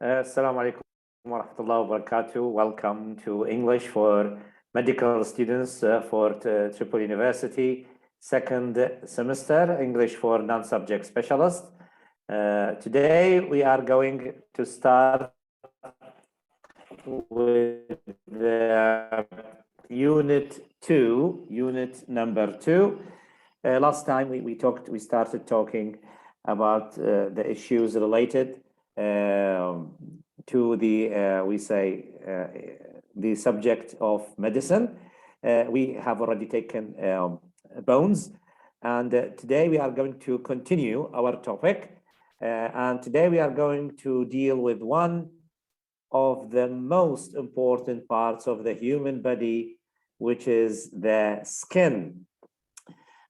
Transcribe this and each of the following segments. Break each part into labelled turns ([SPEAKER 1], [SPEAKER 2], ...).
[SPEAKER 1] Assalamu alaikum wa rahmatullahi wa barakatuh. Welcome to English for medical students for Triple University, second semester, English for non-subject specialists. Today we are going to start with the unit number 2. Last time we started talking about the issues related to the subject of medicine. We have already taken bones, and today we are going to continue our topic. And today we are going to deal with one of the most important parts of the human body, which is the skin.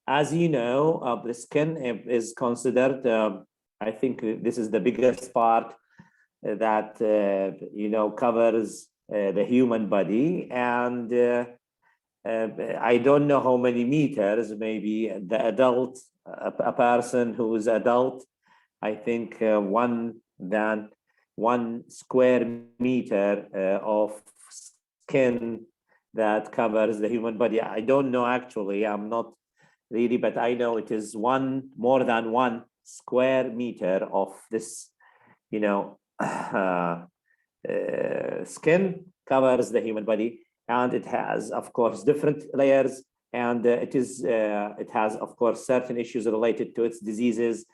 [SPEAKER 1] As you know, the skin is considered, I think this is the biggest part that, covers the human body. And I don't know how many meters, maybe the adult, a person who is adult, I think 1 square meter of skin that covers the human body. I don't know actually, I'm not really, but I know it is more than 1 square meter of this, skin covers the human body, and it has, of course, different layers, and it has, of course, certain issues related to its diseases,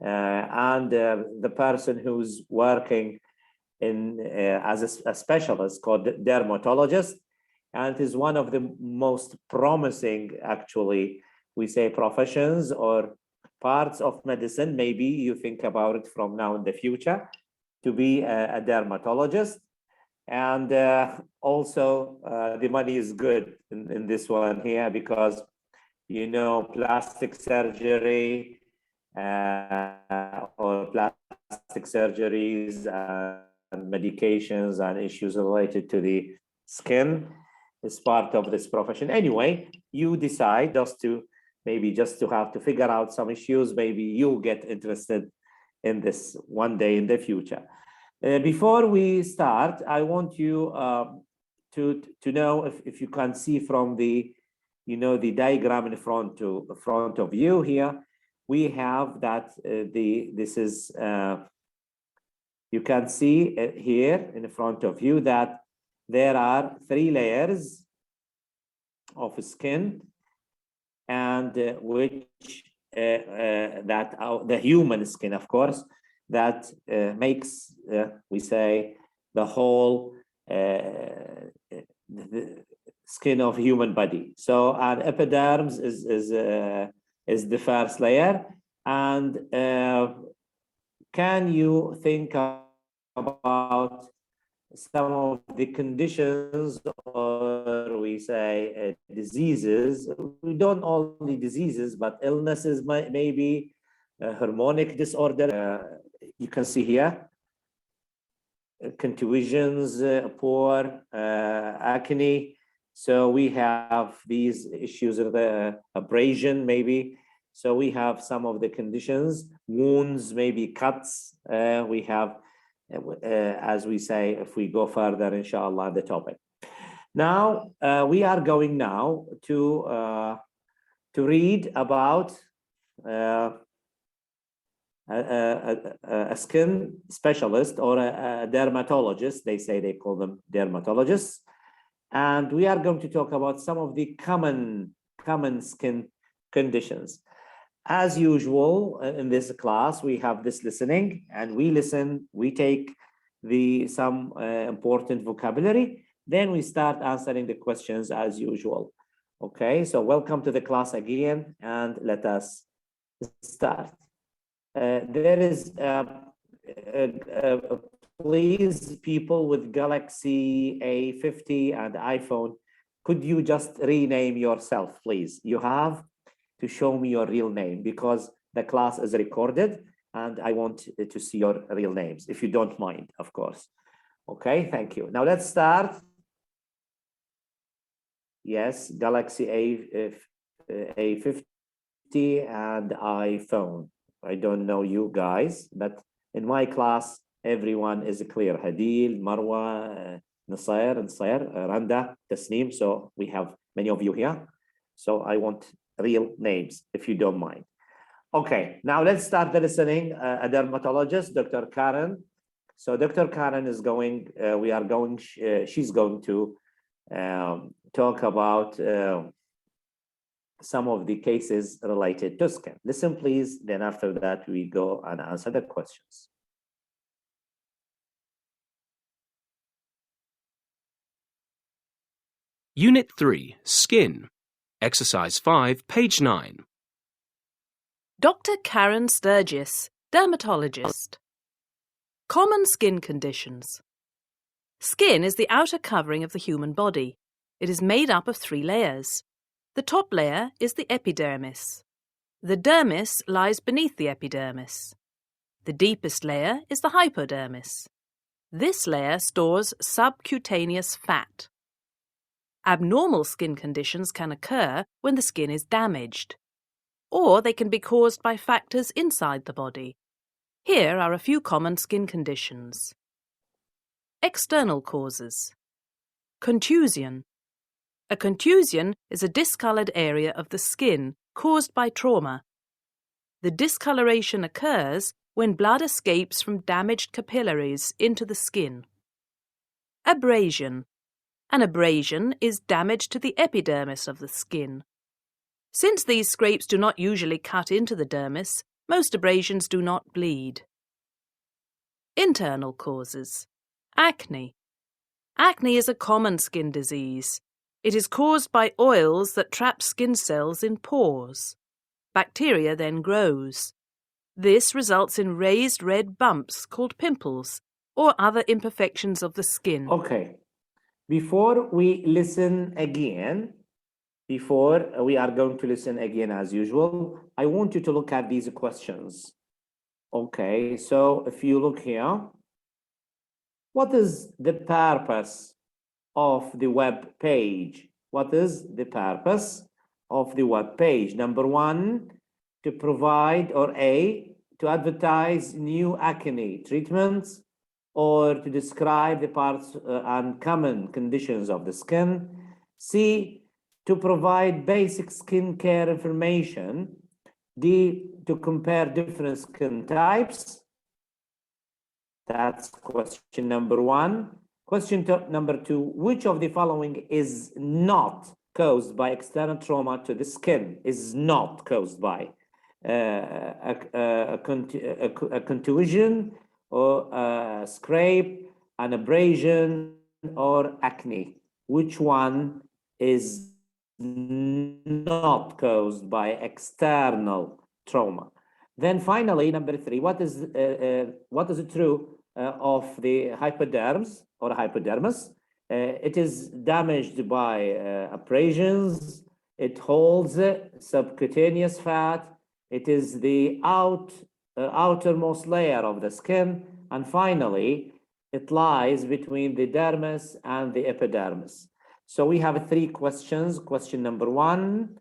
[SPEAKER 1] and the person who's working in as a specialist called dermatologist, and it is one of the most promising, actually, we say professions or parts of medicine. Maybe you think about it from now in the future to be a dermatologist. And also the money is good in this one here, because plastic surgery or plastic surgeries and medications and issues related to the skin is part of this profession. Anyway, you decide just to have to figure out some issues. Maybe you'll get interested in this one day in the future. Before we start, I want you to know if you can see from the the diagram in front of you here. We have that this is you can see here in front of you that there are 3 layers of skin, and which the human skin, of course, that makes we say the whole the skin of human body. So an epidermis is the first layer, and can you think about some of the conditions, or we say diseases? We don't only diseases, but illnesses, maybe hormonic disorder. You can see here contusions, pore, acne. So we have these issues of abrasion, maybe. So we have some of the conditions, wounds, maybe cuts. We have, as we say, if we go further, inshallah, the topic. Now, we are going now to read about a skin specialist or a dermatologist. They call them dermatologists. And we are going to talk about some of the common skin conditions. As usual, in this class, we have this listening, and we listen, we take some important vocabulary, then we start answering the questions as usual. Okay, so welcome to the class again, and let us start. There is, please, people with Galaxy A50 and iPhone, could you just rename yourself, please? You have to show me your real name, because the class is recorded and I want to see your real names, if you don't mind, of course. Okay, thank you. Now let's start. Yes, Galaxy A50 and iPhone. I don't know you guys, but in my class, everyone is clear. Hadil, Marwa, Nasir, Randa, Tasneem. So we have many of you here. So I want real names, if you don't mind. Okay, now let's start the listening. A dermatologist, Dr. Karen. So Dr. Karen is going, she's going to talk about some of the cases related to skin. Listen, please. Then after that, we go and answer the questions.
[SPEAKER 2] Unit 3, Skin. Exercise 5, page 9.
[SPEAKER 3] Dr. Karen Sturgis, dermatologist. Common skin conditions. Skin is the outer covering of the human body. It is made up of 3 layers. The top layer is the epidermis. The dermis lies beneath the epidermis. The deepest layer is the hypodermis. This layer stores subcutaneous fat. Abnormal skin conditions can occur when the skin is damaged, or they can be caused by factors inside the body. Here are a few common skin conditions. External causes. Contusion. A contusion is a discoloured area of the skin caused by trauma. The discoloration occurs when blood escapes from damaged capillaries into the skin. Abrasion. An abrasion is damage to the epidermis of the skin. Since these scrapes do not usually cut into the dermis, most abrasions do not bleed. Internal causes. Acne. Acne is a common skin disease. It is caused by oils that trap skin cells in pores. Bacteria then grows. This results in raised red bumps called pimples or other imperfections of the skin.
[SPEAKER 1] Okay. Before we listen again, before we are going to listen again as usual, I want you to look at these questions. Okay, so if you look here, what is the purpose of the web page? What is the purpose of the web page? Number 1, to provide, or A, to advertise new acne treatments, or to describe the parts and common conditions of the skin. C, to provide basic skincare information. D, to compare different skin types. That's question number 1. Question number 2, which of the following is not caused by external trauma to the skin? Is not caused by a contusion, or a scrape, an abrasion, or acne? Which one is not caused by external trauma? Then finally, number 3, what is true of the hypodermis or hypodermis? It is damaged by abrasions. It holds subcutaneous fat. It is the outermost layer of the skin, and finally it lies between the dermis and the epidermis. So we have 3 questions. Question number 1,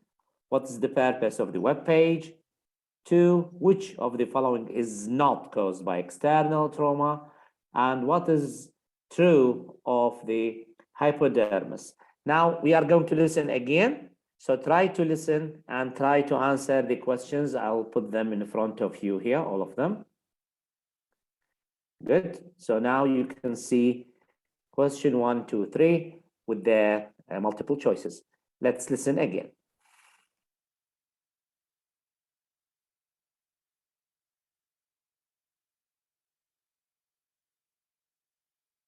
[SPEAKER 1] what is the purpose of the web page? 2, which of the following is not caused by external trauma? And what is true of the hypodermis? Now we are going to listen again. So try to listen and try to answer the questions. I'll put them in front of you here, all of them. Good. So now you can see question 1, 2, 3 with their multiple choices. Let's listen again.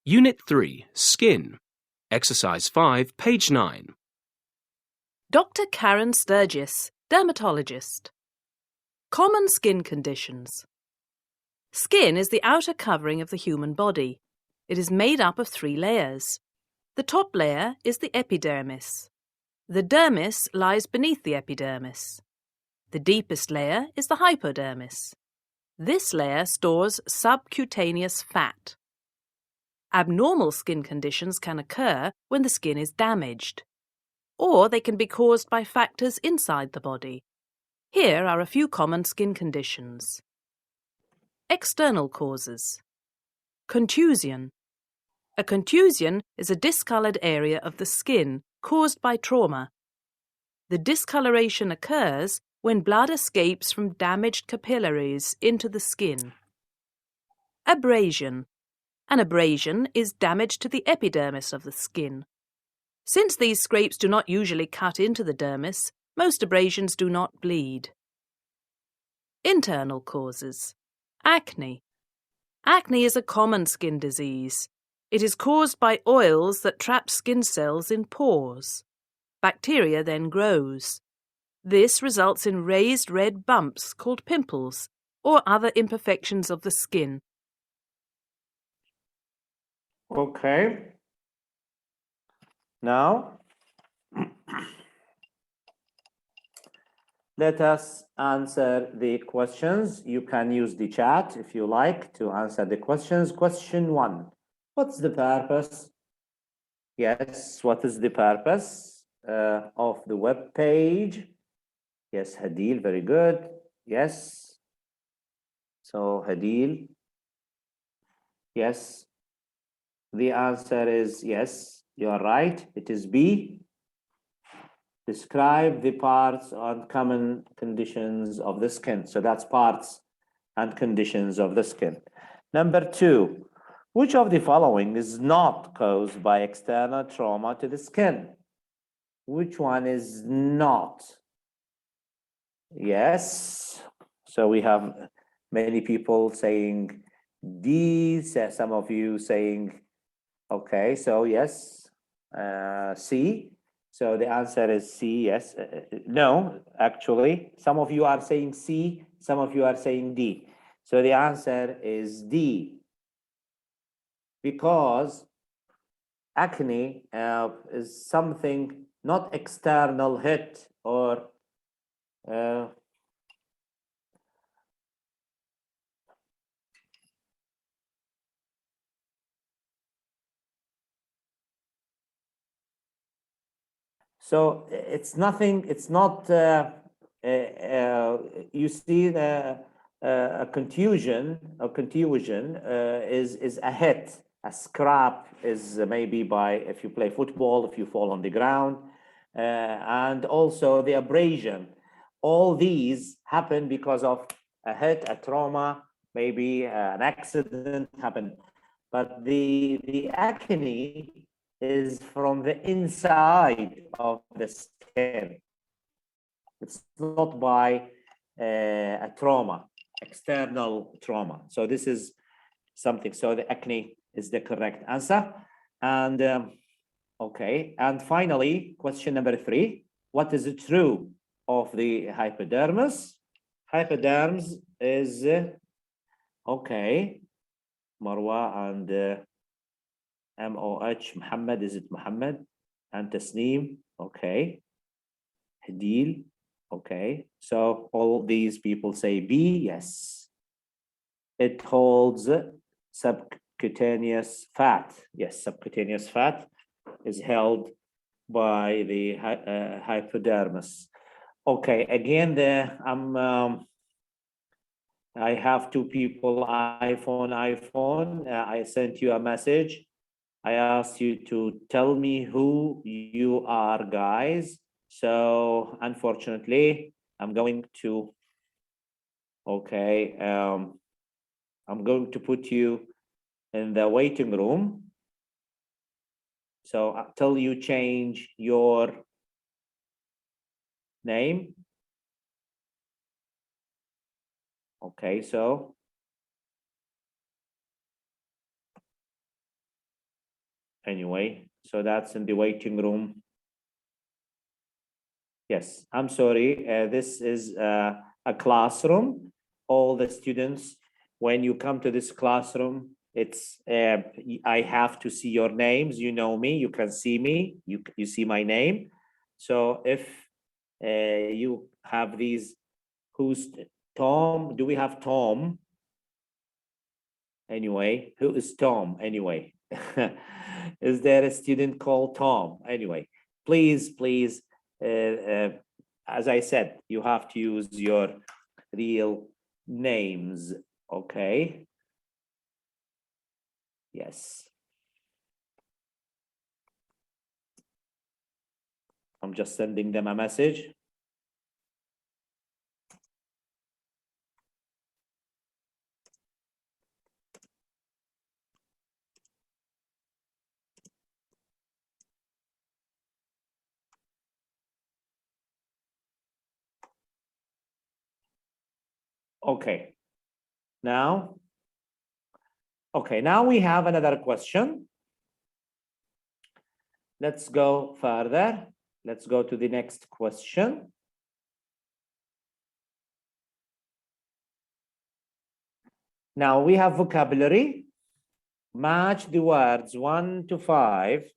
[SPEAKER 2] Unit 3, Skin. Exercise 5, page 9.
[SPEAKER 3] Dr. Karen Sturgis, dermatologist. Common skin conditions. Skin is the outer covering of the human body. It is made up of 3 layers. The top layer is the epidermis. The dermis lies beneath the epidermis. The deepest layer is the hypodermis. This layer stores subcutaneous fat. Abnormal skin conditions can occur when the skin is damaged, or they can be caused by factors inside the body. Here are a few common skin conditions. External causes. Contusion. A contusion is a discoloured area of the skin caused by trauma. The discoloration occurs when blood escapes from damaged capillaries into the skin. Abrasion. An abrasion is damage to the epidermis of the skin. Since these scrapes do not usually cut into the dermis, most abrasions do not bleed. Internal causes. Acne. Acne is a common skin disease. It is caused by oils that trap skin cells in pores. Bacteria then grows. This results in raised red bumps called pimples or other imperfections of the skin.
[SPEAKER 1] Okay. Now, let us answer the questions. You can use the chat if you like to answer the questions. Question 1. What's the purpose? Yes, what is the purpose of the web page? Yes, Hadil, very good. Yes. So, Hadil. Yes. The answer is yes, you are right. It is B. Describe the parts and common conditions of the skin. So that's parts and conditions of the skin. Number 2, which of the following is not caused by external trauma to the skin? Which one is not? Yes. So we have many people saying D, some of you saying, okay, so yes, C. So the answer is C, yes. No, actually, some of you are saying C, some of you are saying D. So the answer is D. Because acne is something not external hit or so it's nothing, it's not, you see a contusion is a hit, a scrap is maybe by, if you play football, if you fall on the ground, and also the abrasion. All these happen because of a hit, a trauma, maybe an accident happened. But the acne is from the inside of the skin. It's not by a trauma, external trauma. So this is something. So the acne is the correct answer. And okay. And finally, question number 3. What is true of the hypodermis? Hypodermis is, okay, Marwa and MOH, Muhammad, is it Muhammad? And Tasneem, okay. Hadil, okay. So all these people say B, yes. It holds subcutaneous fat. Yes, subcutaneous fat is held by the hypodermis. Okay, again, I have 2 people, iPhone. I sent you a message. I asked you to tell me who you are, guys. So unfortunately, I'm going to, okay, I'm going to put you in the waiting room. So until you change your name. Okay, so anyway, so that's in the waiting room. Yes, I'm sorry. This is a classroom. All the students, when you come to this classroom, it's I have to see your names. You know me. You can see me. You see my name. So if you have these, who's Tom? Do we have Tom? Anyway, who is Tom? Anyway, is there a student called Tom? Anyway, please. As I said, you have to use your real names, okay? Yes. I'm just sending them a message. Okay. Now we have another question. Let's go further. Let's go to the next question. Now we have vocabulary. Match the words 1 to 5.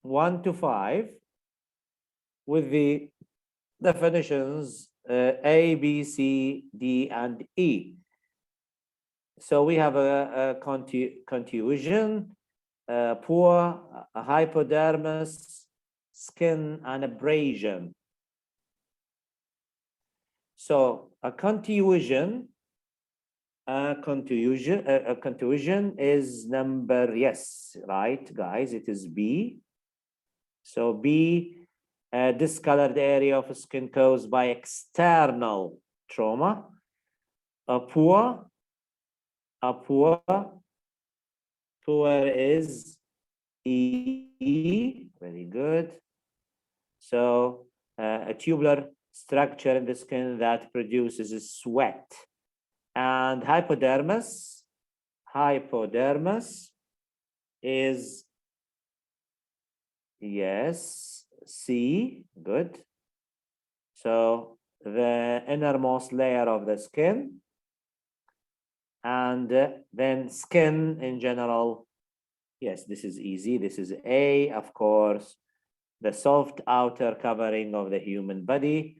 [SPEAKER 1] 1 to 5 with the definitions A, B, C, D, and E. So we have a contusion, poor, a hypodermis, skin, and abrasion. So a contusion is number, yes, right, guys, it is B. So B, discolored area of skin caused by external trauma. A poor is E, very good. So a tubular structure in the skin that produces sweat. And hypodermis is, yes, C, good. So the innermost layer of the skin, and then skin in general, yes, this is easy, this is A, of course, the soft outer covering of the human body,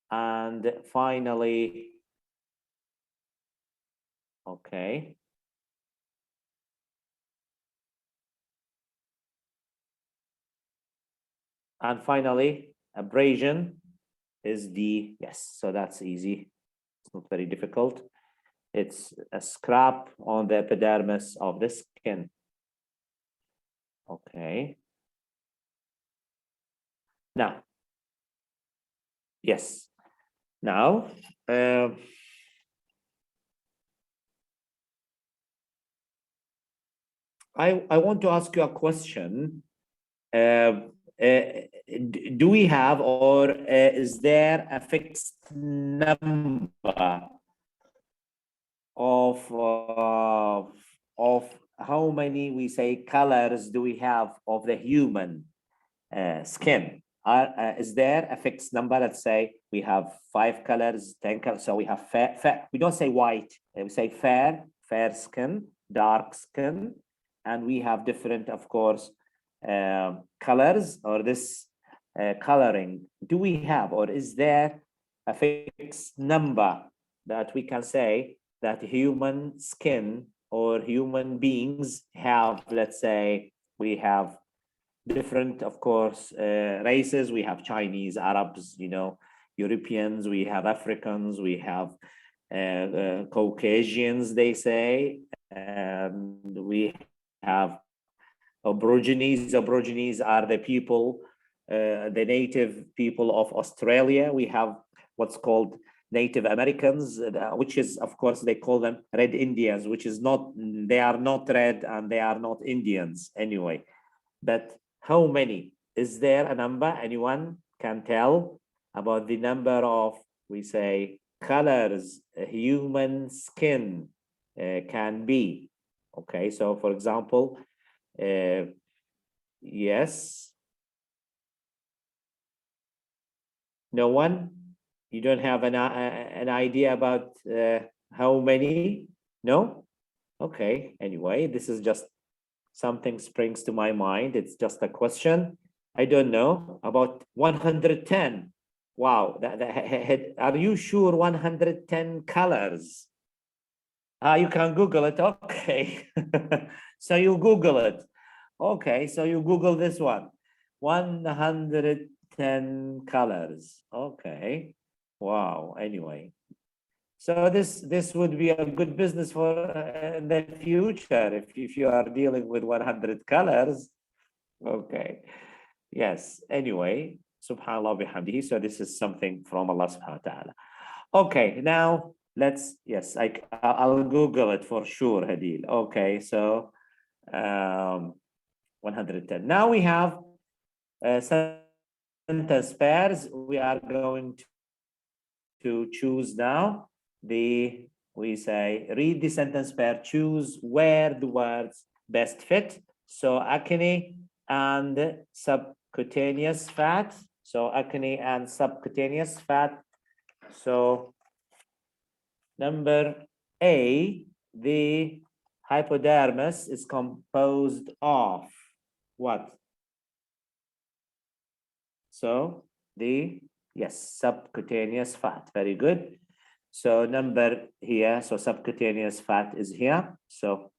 [SPEAKER 1] and finally, okay. And finally, abrasion is D, yes, so that's easy, it's not very difficult. It's a scrap on the epidermis of the skin. Okay. Now, yes. Now, I want to ask you a question. Do we have, or is there a fixed number of how many, we say, colors do we have of the human skin? Is there a fixed number? Let's say we have 5 colors, 10 colors. So we have fair, we don't say white, we say fair skin, dark skin, and we have different, of course, colors, or this coloring. Do we have, or is there a fixed number that we can say that human skin or human beings have? Let's say we have different, of course, races. We have Chinese, Arabs, you know, Europeans, we have Africans, we have Caucasians, they say, and we have Aborigines. Aborigines are the people, the native people of Australia. We have what's called Native Americans, which is, of course, they call them Red Indians, which is not, they are not red and they are not Indians anyway. But how many? Is there a number anyone can tell about the number of, we say, colors human skin can be? Okay, so for example, yes. No one? You don't have an idea about how many? No? Okay, anyway, this is just something springs to my mind. It's just a question. I don't know, about 110. Wow, are you sure 110 colors? You can Google it, okay. So you Google it. Okay, so you Google this one. 110 colors, okay. Wow, anyway. So this would be a good business for the future if you are dealing with 100 colors. Okay. Yes. Anyway, subhanallah bihamdihi. So this is something from Allah subhanahu wa ta'ala. Okay, now let's, yes, I'll Google it for sure, Hadil. Okay, so 110. Now we have sentence pairs. We are going to choose now we say, read the sentence pair, choose where the words best fit. So acne and subcutaneous fat. So acne and subcutaneous fat. So number A, the hypodermis is composed of what? So yes, subcutaneous fat, very good. So number here, so subcutaneous fat is here. So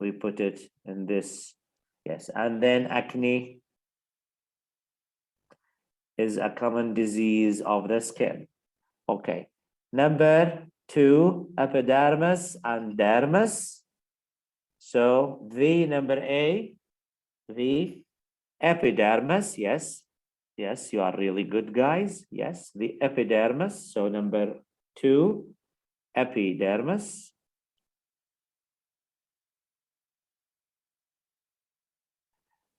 [SPEAKER 1] we put it in this, yes. And then acne is a common disease of the skin. Okay. Number 2, epidermis and dermis. So the number A, the epidermis, yes. Yes, you are really good guys. Yes, the epidermis. So number 2, epidermis.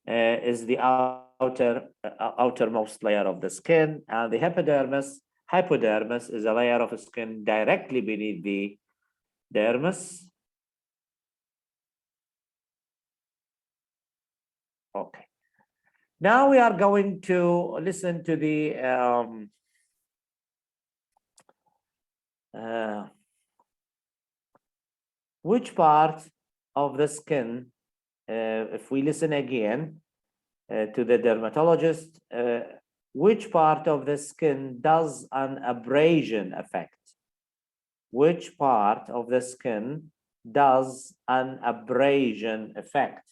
[SPEAKER 1] Is the outermost layer of the skin, and the hypodermis is a layer of skin directly beneath the dermis. Okay. Now we are going to listen to the which part of the skin, if we listen again to the dermatologist, which part of the skin does an abrasion affect? Which part of the skin does an abrasion affect?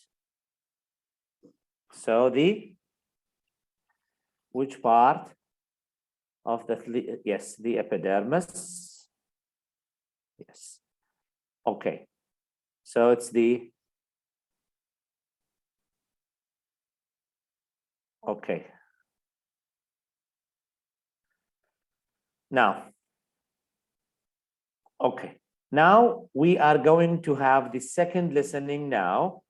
[SPEAKER 1] So which part of the, yes, the epidermis. Yes. Okay. So it's the, okay. Now, okay. Now we are going to have the second listening now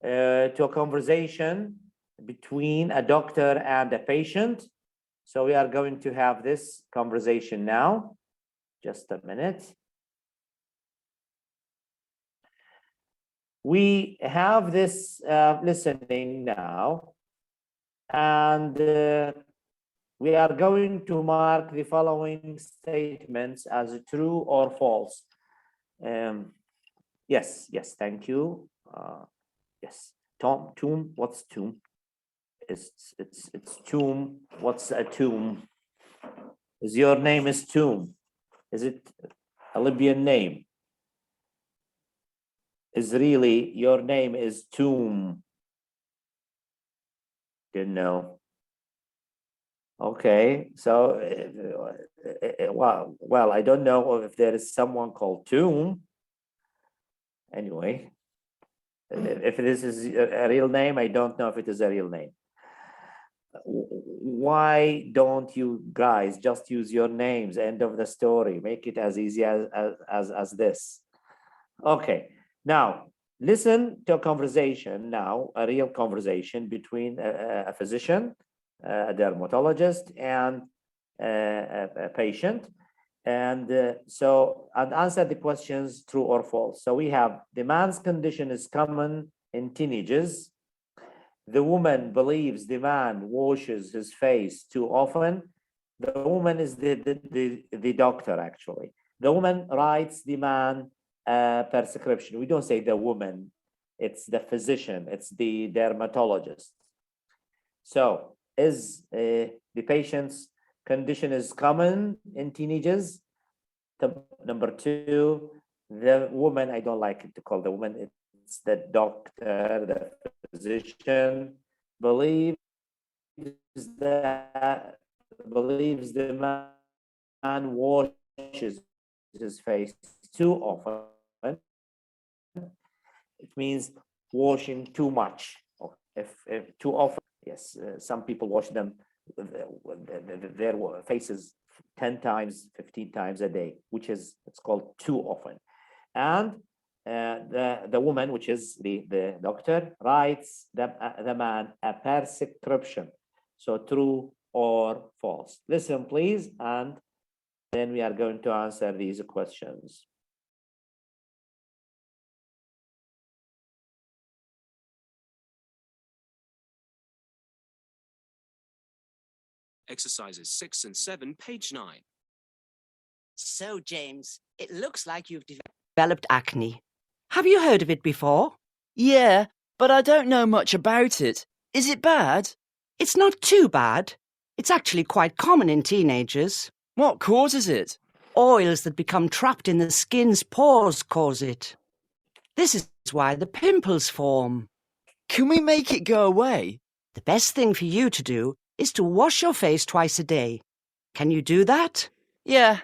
[SPEAKER 1] to a conversation between a doctor and a patient. So we are going to have this conversation now. Just a minute. We have this listening now, and we are going to mark the following statements as true or false. Yes, thank you. Yes, tomb, what's tomb? It's tomb. What's a tomb? Is your name is Tomb? Is it a Libyan name? Is really your name is Tomb? Didn't know. Okay, so well, I don't know if there is someone called Tomb. Anyway, if this is a real name, I don't know if it is a real name. Why don't you guys just use your names? End of the story. Make it as easy as this. Okay, now listen to a conversation now, a real conversation between a physician, a dermatologist, and a patient. And and answer the questions true or false. So we have the man's condition is common in teenagers. The woman believes the man washes his face too often. The woman is the doctor, actually. The woman writes the man prescription. We don't say the woman, it's the physician, it's the dermatologist. So is the patient's condition is common in teenagers? Number 2, the woman, I don't like it to call the woman, it's the doctor, the physician, believes the man washes his face too often, it means washing too much. If too often, yes, some people wash them their faces 10 times, 15 times a day, which is, it's called too often. And the woman, which is the doctor, writes the man a prescription. So true or false. Listen, please, and then we are going to answer these questions.
[SPEAKER 2] Exercises 6 and 7, page 9.
[SPEAKER 4] So, James, it looks like you've developed acne. Have you heard of it before?
[SPEAKER 5] Yeah, but I don't know much about it. Is it bad?
[SPEAKER 4] It's not too bad. It's actually quite common in teenagers.
[SPEAKER 5] What causes it?
[SPEAKER 4] Oils that become trapped in the skin's pores cause it. This is why the pimples form.
[SPEAKER 5] Can we make it go away?
[SPEAKER 4] The best thing for you to do is to wash your face twice a day. Can you do that?
[SPEAKER 5] Yeah.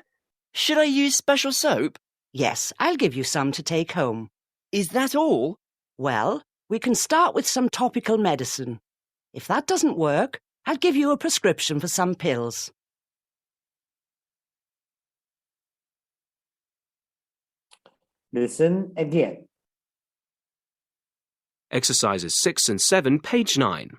[SPEAKER 5] Should I use special soap?
[SPEAKER 4] Yes, I'll give you some to take home.
[SPEAKER 5] Is that all?
[SPEAKER 4] Well, we can start with some topical medicine. If that doesn't work, I'll give you a prescription for some pills.
[SPEAKER 1] Listen again.
[SPEAKER 2] Exercises 6 and 7, page 9.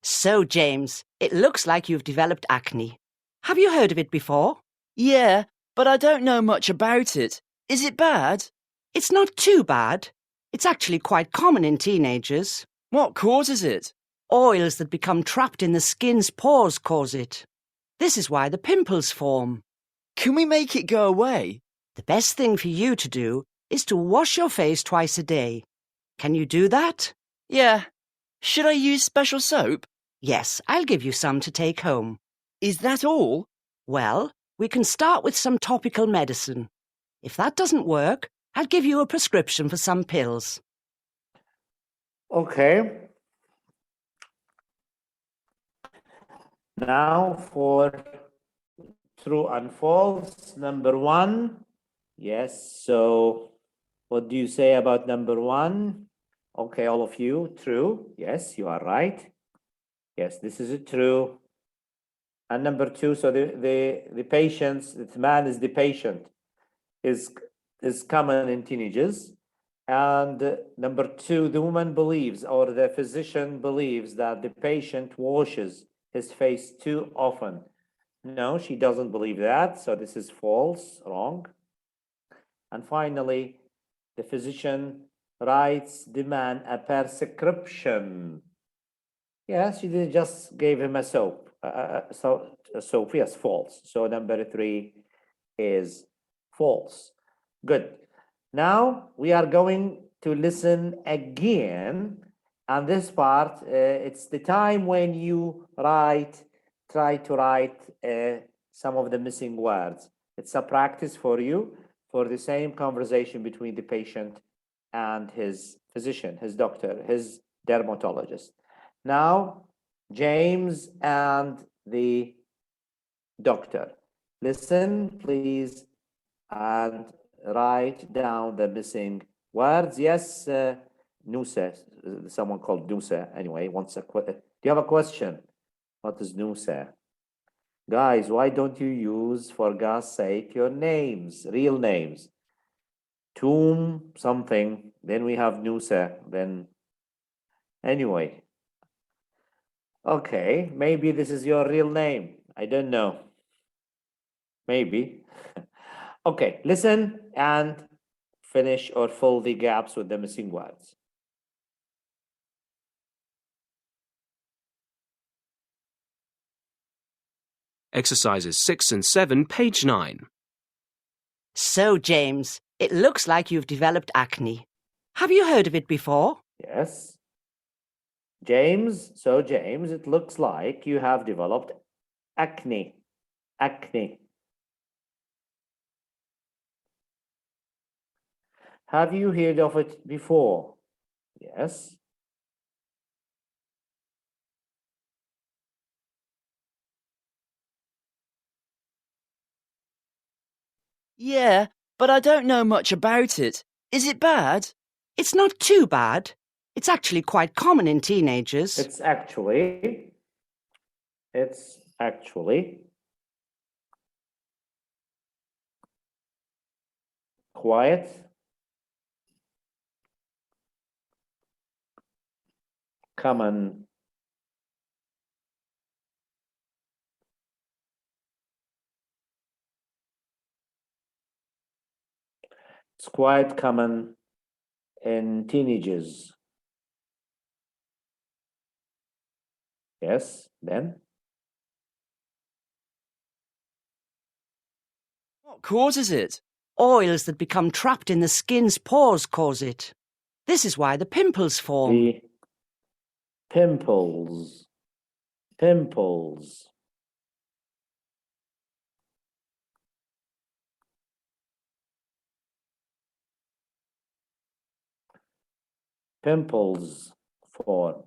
[SPEAKER 4] So, James, it looks like you've developed acne. Have you heard of it before?
[SPEAKER 5] Yeah, but I don't know much about it. Is it bad?
[SPEAKER 4] It's not too bad. It's actually quite common in teenagers.
[SPEAKER 5] What causes it?
[SPEAKER 4] Oils that become trapped in the skin's pores cause it. This is why the pimples form.
[SPEAKER 5] Can we make it go away?
[SPEAKER 4] The best thing for you to do is to wash your face twice a day. Can you do that?
[SPEAKER 5] Yeah. Should I use special soap?
[SPEAKER 4] Yes, I'll give you some to take home.
[SPEAKER 5] Is that all?
[SPEAKER 4] Well, we can start with some topical medicine. If that doesn't work, I'll give you a prescription for some pills.
[SPEAKER 1] Okay. Now for true and false. Number 1. Yes, so what do you say about number 1? Okay, all of you, true. Yes, you are right. Yes, this is a true. And number 2, so the patients, the man is the patient, is common in teenagers. And number 2, the woman believes, or the physician believes, that the patient washes his face too often. No, she doesn't believe that, so this is false, wrong. And finally, the physician writes the man a prescription. Yes, she didn't just gave him a soap. So yes, false. So number 3 is false. Good. Now we are going to listen again. And this part, it's the time when you try to write some of the missing words. It's a practice for you for the same conversation between the patient and his physician, his doctor, his dermatologist. Now, James and the doctor, listen, please, and write down the missing words. Yes, Nusa, someone called Nusa, anyway, wants a question. Do you have a question? What is Nusa? Guys, why don't you use, for God's sake, your names, real names? Tomb something, then we have Nusa, then anyway. Okay, maybe this is your real name. I don't know. Maybe. Okay, listen and finish or fill the gaps with the missing words.
[SPEAKER 2] Exercises 6 and 7, page 9.
[SPEAKER 4] So, James, it looks like you've developed acne. Have you heard of it before?
[SPEAKER 1] Yes. James, so James, it looks like you have developed acne. Acne. Have you heard of it before? Yes.
[SPEAKER 5] Yeah, but I don't know much about it. Is it bad?
[SPEAKER 4] It's not too bad. It's actually quite common in teenagers.
[SPEAKER 1] It's actually quite common in teenagers. Yes, then
[SPEAKER 5] What causes it?
[SPEAKER 4] Oils that become trapped in the skin's pores cause it. This is why the pimples form.
[SPEAKER 1] the pimples form.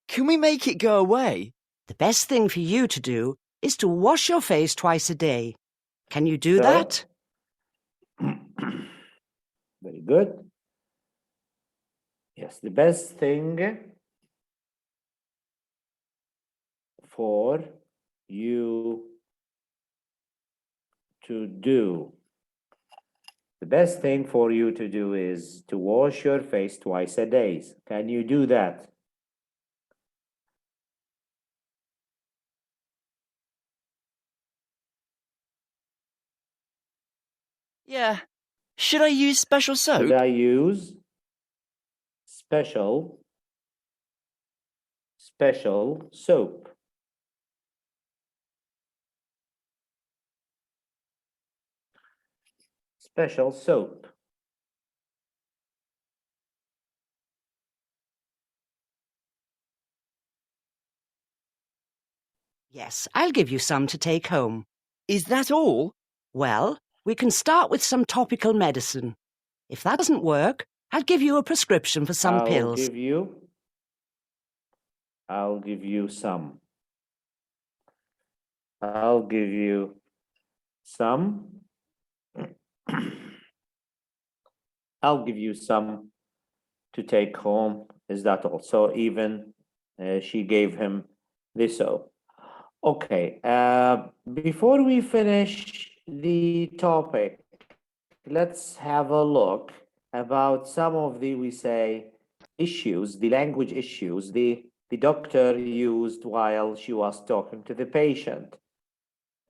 [SPEAKER 5] Can we make it go away?
[SPEAKER 4] The best thing for you to do is to wash your face twice a day. Can you do
[SPEAKER 1] So-
[SPEAKER 4] that?
[SPEAKER 1] Very good. Yes, the best thing for you to do. The best thing for you to do is to wash your face twice a day. Can you do that?
[SPEAKER 5] Yeah. Should I use special soap?
[SPEAKER 1] Should I use special soap? Special soap.
[SPEAKER 4] Yes, I'll give you some to take home.
[SPEAKER 5] Is that all?
[SPEAKER 4] Well, we can start with some topical medicine. If that doesn't work, I'll give you a prescription for some pills.
[SPEAKER 1] I'll give you some. I'll give you some. I'll give you some to take home. Is that all? So even she gave him the soap. Okay. Before we finish the topic, let's have a look about some of the, we say, issues, the language issues the doctor used while she was talking to the patient.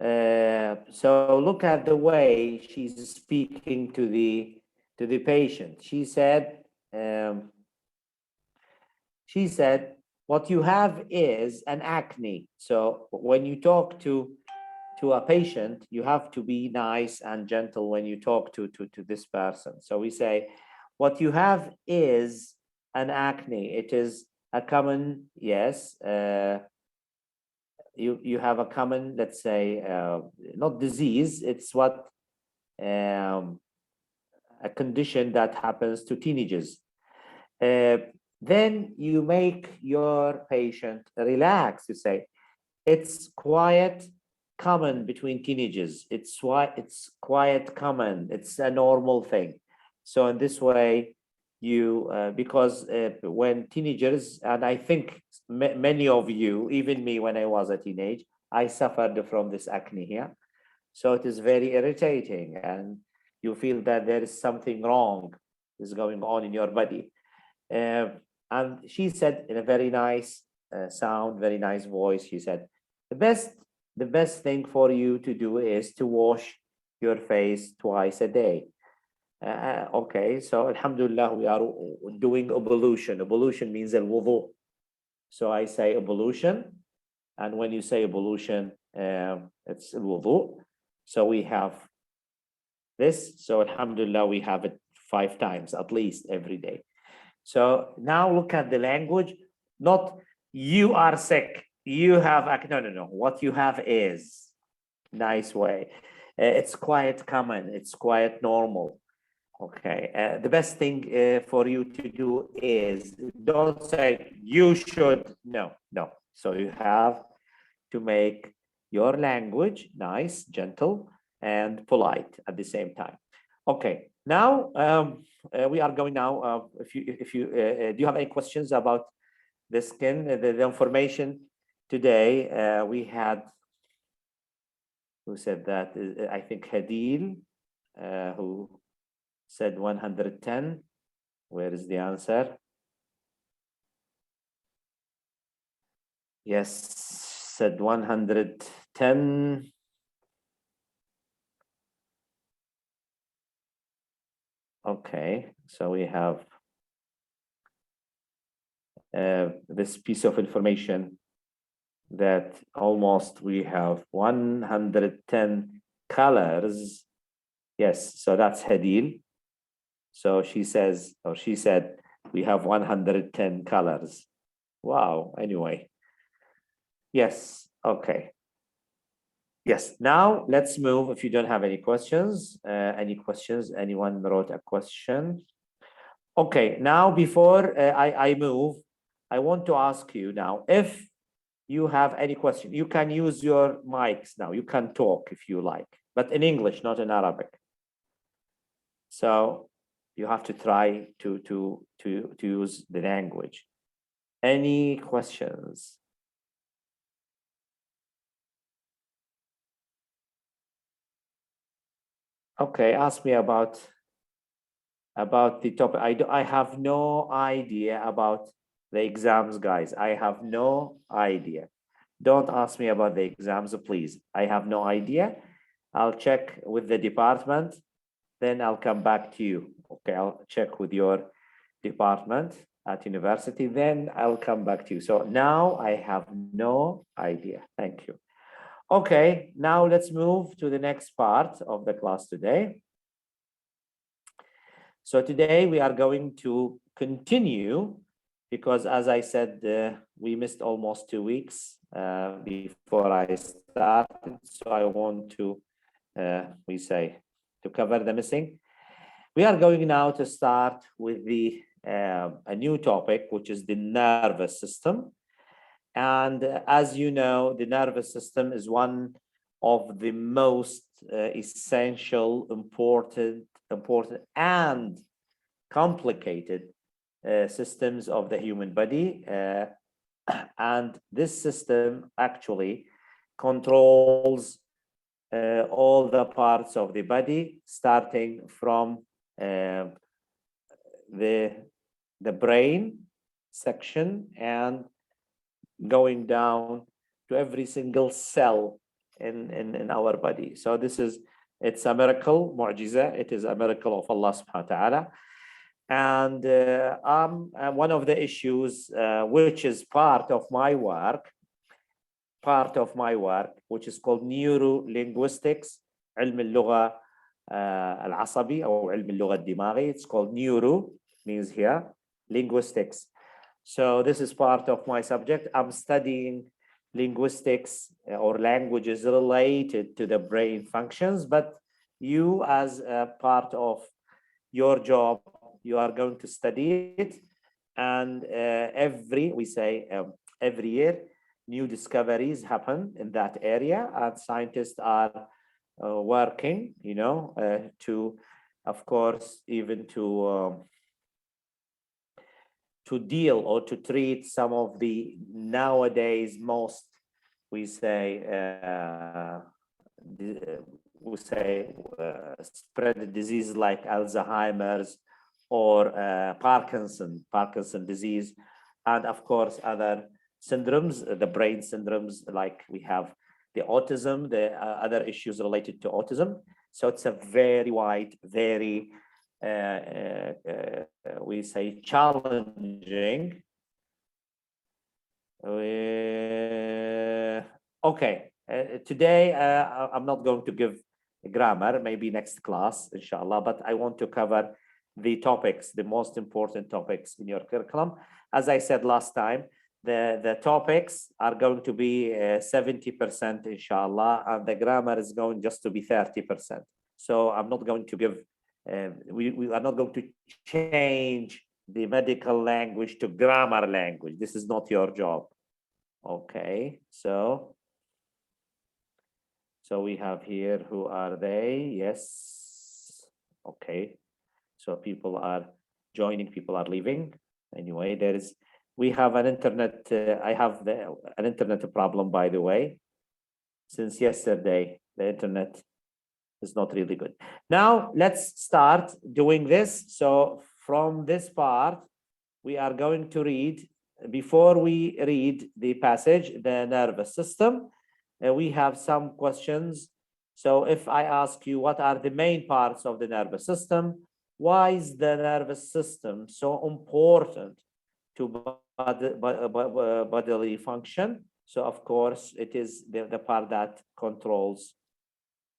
[SPEAKER 1] So look at the way she's speaking to the patient. She said, what you have is an acne. So when you talk to a patient, you have to be nice and gentle when you talk to this person. So we say, what you have is an acne. It is a common, yes, you have a common, let's say, not disease, it's what, a condition that happens to teenagers. Then you make your patient relax. You say, it's quite common between teenagers. It's quite common. It's a normal thing. So in this way, you, because when teenagers, and I think many of you, even me when I was a teenage, I suffered from this acne here. So it is very irritating and you feel that there is something wrong is going on in your body. And she said in a very nice sound, very nice voice, she said, the best thing for you to do is to wash your face twice a day. Okay, so alhamdulillah, we are doing ablution. Ablution means al-wudu. So I say ablution, and when you say ablution, it's al-wudu. So we have this. So alhamdulillah, we have it 5 times at least every day. So now look at the language, not you are sick, you have acne. No. What you have is, nice way. It's quite common. It's quite normal. Okay. The best thing for you to do is don't say you should. No, no. So you have to make your language nice, gentle, and polite at the same time. Okay. Now we are going now. If you do you have any questions about the skin, the information today? We had, who said that? I think Hadil, who said 110. Where is the answer? Yes, said 110. Okay, so we have this piece of information that almost we have 110 colors. Yes, so that's Hadil. So she says, or she said, we have 110 colors. Wow, anyway. Yes, okay. Yes, now let's move. If you don't have any questions, anyone wrote a question? Okay, now before I move, I want to ask you now, if you have any question, you can use your mics now. You can talk if you like, but in English, not in Arabic. So you have to try to use the language. Any questions? Okay, ask me about the topic. I have no idea about the exams, guys. I have no idea. Don't ask me about the exams, please. I have no idea. I'll check with the department, then I'll come back to you. Okay, I'll check with your department at university, then I'll come back to you. So now I have no idea. Thank you. Okay, now let's move to the next part of the class today. So today we are going to continue, because as I said, we missed almost 2 weeks before I started. So I want to, to cover the missing. We are going now to start with a new topic, which is the nervous system. And as you know, the nervous system is one of the most essential, important and complicated systems of the human body. And this system actually controls all the parts of the body, starting from the brain section and going down to every single cell in our body. So it's a miracle, mu'jiza. It is a miracle of Allah subhanahu wa ta'ala. And one of the issues which is part of my work, which is called Neuro Linguistics, علم اللغة العصبي أو علم اللغة الدماغي. It's called Neuro, means here, linguistics. So this is part of my subject. I'm studying linguistics or languages related to the brain functions, but you, as a part of your job, you are going to study it. And every year, new discoveries happen in that area, and scientists are working, to, of course, even to deal or to treat some of the nowadays most, spread diseases like Alzheimer's or Parkinson disease, and of course other syndromes, the brain syndromes, like we have the autism, the other issues related to autism. So it's a very wide, very challenging. Okay, today I'm not going to give grammar, maybe next class, inshallah, but I want to cover the topics, the most important topics in your curriculum. As I said last time, the topics are going to be 70%, inshallah, and the grammar is going just to be 30%. So I'm not going to give, we are not going to change the medical language to grammar language. This is not your job. Okay, so we have here, who are they? Yes. Okay, so people are joining, people are leaving. Anyway, we have an internet, I have an internet problem, by the way. Since yesterday, the internet is not really good. Now, let's start doing this. So from this part, we are going to read, before we read the passage, the nervous system, we have some questions. So if I ask you, what are the main parts of the nervous system? Why is the nervous system so important to bodily function? So of course, it is the part that controls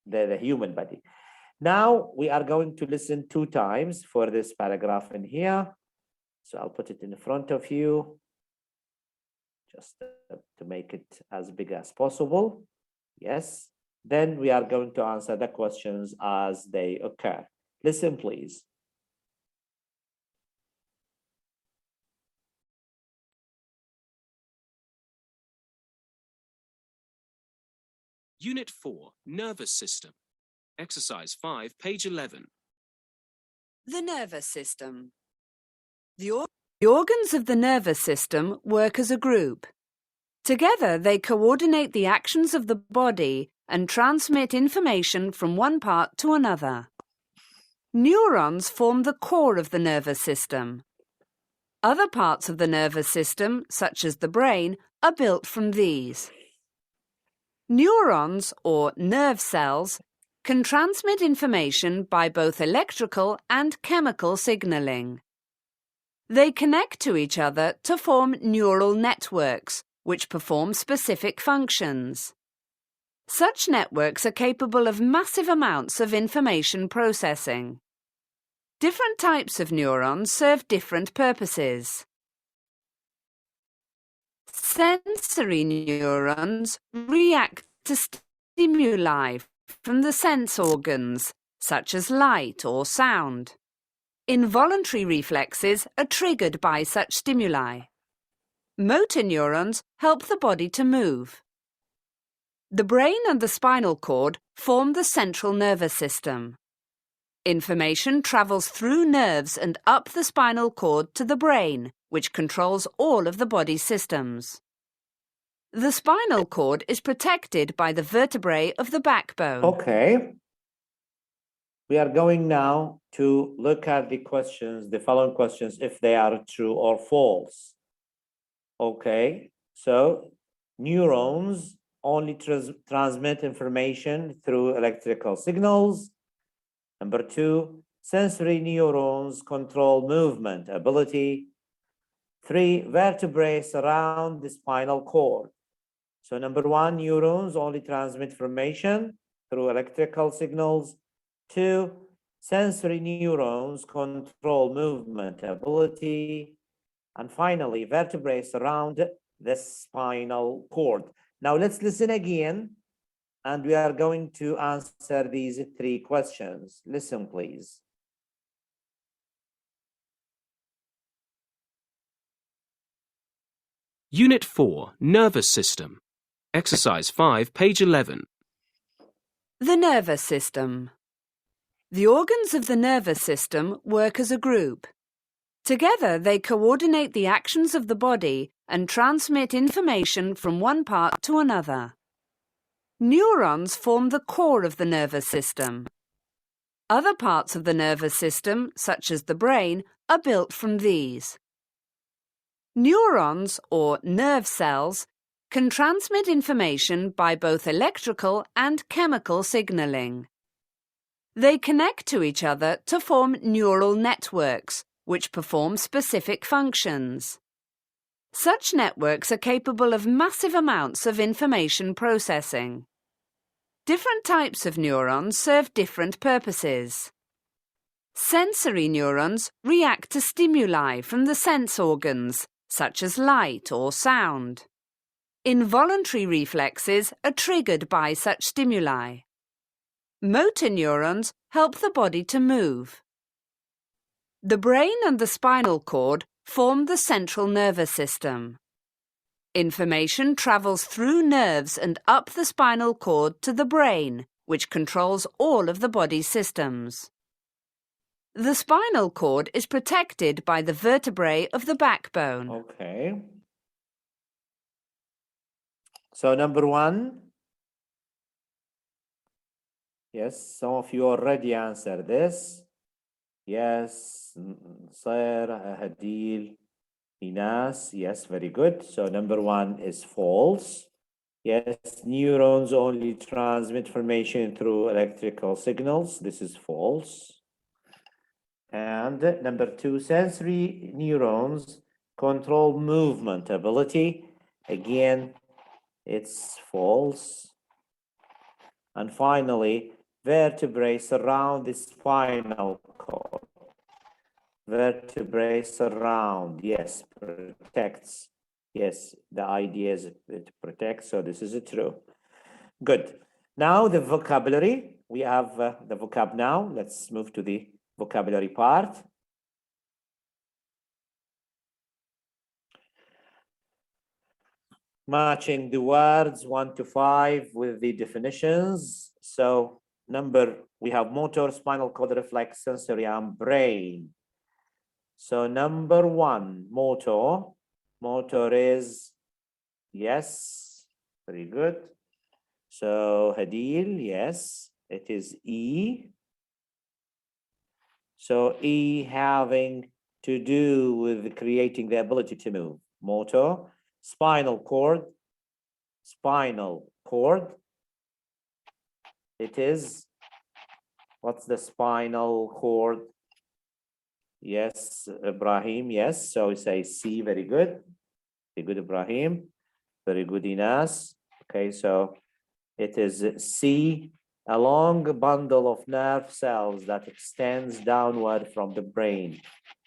[SPEAKER 1] the human body. Now we are going to listen 2 times for this paragraph in here. So I'll put it in front of you, just to make it as big as possible. Yes. Then we are going to answer the questions as they occur. Listen, please.
[SPEAKER 2] Unit 4, Nervous System. Exercise 5, page 11.
[SPEAKER 6] The nervous system. The
[SPEAKER 3] organs of the nervous system work as a group. Together, they coordinate the actions of the body and transmit information from one part to another. Neurons form the core of the nervous system. Other parts of the nervous system, such as the brain, are built from these. Neurons, or nerve cells, can transmit information by both electrical and chemical signaling. They connect to each other to form neural networks, which perform specific functions. Such networks are capable of massive amounts of information processing. Different types of neurons serve different purposes. Sensory neurons react to stimuli from the sense organs, such as light or sound. Involuntary reflexes are triggered by such stimuli. Motor neurons help the body to move. The brain and the spinal cord form the central nervous system. Information travels through nerves and up the spinal cord to the brain, which controls all of the body's systems. The spinal cord is protected by the vertebrae of the backbone.
[SPEAKER 1] Okay. We are going now to look at the questions, the following questions, if they are true or false. Okay, so neurons only transmit information through electrical signals. Number 2, sensory neurons control movement ability. 3, vertebrae surround the spinal cord. So number 1, neurons only transmit information through electrical signals. 2, sensory neurons control movement ability. And finally, vertebrae surround the spinal cord. Now let's listen again, and we are going to answer these 3 questions. Listen, please.
[SPEAKER 2] Unit 4, Nervous System. Exercise 5, page 11.
[SPEAKER 3] The nervous system. The organs of the nervous system work as a group. Together, they coordinate the actions of the body and transmit information from one part to another. Neurons form the core of the nervous system. Other parts of the nervous system, such as the brain, are built from these. Neurons, or nerve cells, can transmit information by both electrical and chemical signaling. They connect to each other to form neural networks, which perform specific functions. Such networks are capable of massive amounts of information processing. Different types of neurons serve different purposes. Sensory neurons react to stimuli from the sense organs,
[SPEAKER 6] such as light or sound. Involuntary reflexes are triggered by such stimuli. Motor neurons help the body to move. The brain and the spinal cord form the central nervous system. Information travels through nerves and up the spinal cord to the brain, which controls all of the body's systems. The spinal cord is protected by the vertebrae of the backbone.
[SPEAKER 1] Okay. So number one. Yes, some of you already answered this. Yes, Sair, Hadil, Inas. Yes, very good. So number one is false. Yes, neurons only transmit information through electrical signals. This is false. And number two, sensory neurons control movement ability. Again, it's false. And finally, vertebrae surround the spinal cord. Vertebrae surround, yes, protects. Yes, the idea is it protects, so this is true. Good. Now the vocabulary. We have the vocab now. Let's move to the vocabulary part. Matching the words 1 to 5 with the definitions. So we have motor, spinal cord, reflex, sensory, and brain. So number one, motor. Motor is yes, very good. So Hadil, yes, it is E. So E having to do with creating the ability to move. Motor. Spinal cord. It is, what's the spinal cord? Yes, Ibrahim, yes. So we say C, very good. Very good, Ibrahim. Very good, Inas. Okay, so it is C, a long bundle of nerve cells that extends downward from the brain.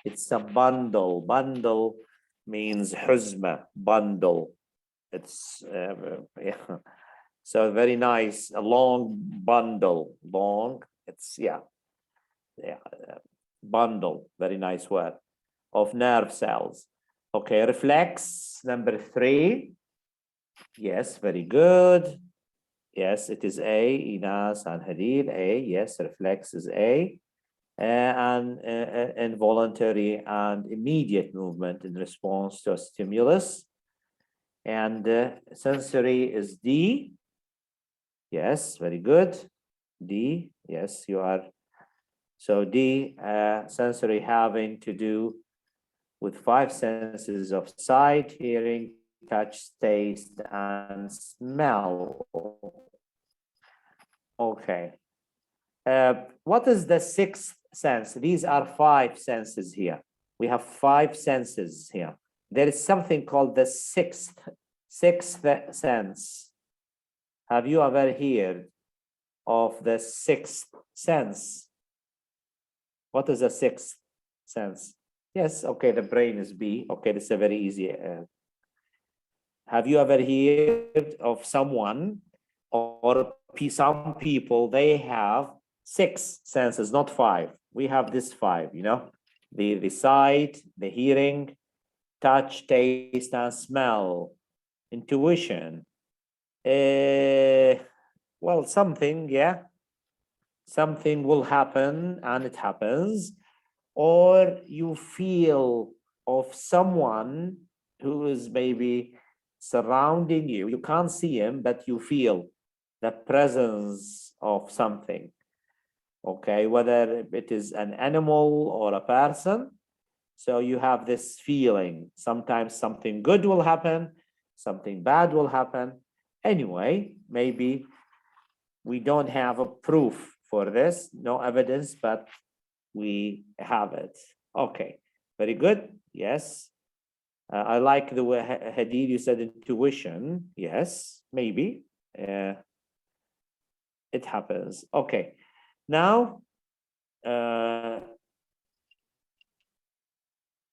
[SPEAKER 1] It's a bundle. Bundle means huzma, bundle. It's yeah. So very nice, a long bundle, long. It's bundle, very nice word, of nerve cells. Okay, reflex, number 3. Yes, very good. Yes, it is A, Inas and Hadid, A. Yes, reflex is A. And involuntary and immediate movement in response to a stimulus. And sensory is D. Yes, very good. D, yes, you are. So D, sensory having to do with 5 senses of sight, hearing, touch, taste, and smell. Okay. What is the 6th sense? These are 5 senses here. We have 5 senses here. There is something called the sixth sense. Have you ever heard of the 6th sense? What is the 6th sense? Yes, okay, the brain is B. Okay, this is a very easy. Have you ever heard of someone or some people, they have 6 senses, not 5. We have this 5, you know, the sight, the hearing, touch, taste, and smell, intuition. Well, something, yeah, something will happen and it happens, or you feel of someone who is maybe surrounding you. You can't see him, but you feel the presence of something. Okay, whether it is an animal or a person. So you have this feeling. Sometimes something good will happen, something bad will happen. Anyway, maybe we don't have a proof for this, no evidence, but we have it. Okay, very good. Yes. I like the way Hadid, you said intuition. Yes, maybe. It happens. Okay. Now,